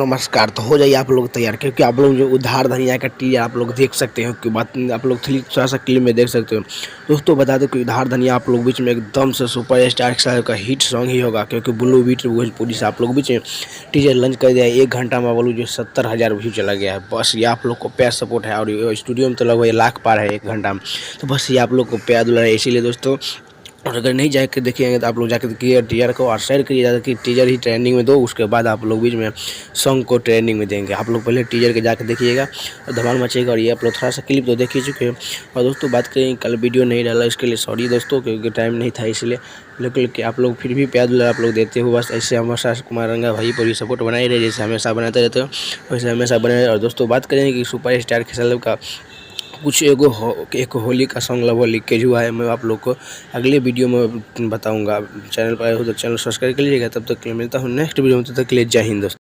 नमस्कार। तो हो जाइए आप लोग तैयार, क्योंकि आप लोग जो उधार धनिया का टीजर आप लोग देख सकते हो कि बात आप लोग थोड़ा सा क्लिप में देख सकते हो। दोस्तों बता दो कि उधार धनिया आप लोग बीच में एकदम से सुपर स्टार का हिट सॉन्ग ही होगा, क्योंकि ब्लू बीट भोजपुरी से आप लोग बीच में टीजर लॉन्च कर दिया है। 1 घंटा में बोलूँ जो 70,000 व्यू चला गया है। बस ये आप लोग को प्यार सपोर्ट है, और ये स्टूडियो में तो लगभग 1 लाख पार है 1 घंटा में। तो बस ये आप लोग को प्यार दुला है, इसीलिए दोस्तों। और अगर नहीं जाके देखिएगा तो आप लोग जाके देखिए टीजर को, और शेयर करिए ज़्यादा कि टीजर ही ट्रेंडिंग में दो, उसके बाद आप लोग बीच में सॉन्ग को ट्रेंडिंग में देंगे। आप लोग पहले टीजर के जाके देखिएगा और धमाल मचेगा। और ये आप लोग थोड़ा सा क्लिप तो देख ही चुके हैं। और दोस्तों बात करें, कल वीडियो नहीं डाला इसके लिए सॉरी दोस्तों, क्योंकि टाइम नहीं था इसलिए। लेकिन आप लोग फिर भी प्यार दुलार आप लोग देते हो, बस ऐसे हमेशा कुमार रंगा भाई पर भी सपोर्ट बनाए रहे, जैसे हमेशा बनाते रहते हो वैसे हमेशा बने रहे। और दोस्तों बात करें कि सुपर स्टार खेसारी का कुछ एक होली का सॉन्ग लगभग लीकेज हुआ है, मैं आप लोग को अगले वीडियो में बताऊंगा। चैनल पर आए हो तो चैनल सब्सक्राइब कर लीजिएगा। तब तक के लिए मिलता हूँ नेक्स्ट वीडियो में, तब तक के लिए जय हिंद दोस्तों।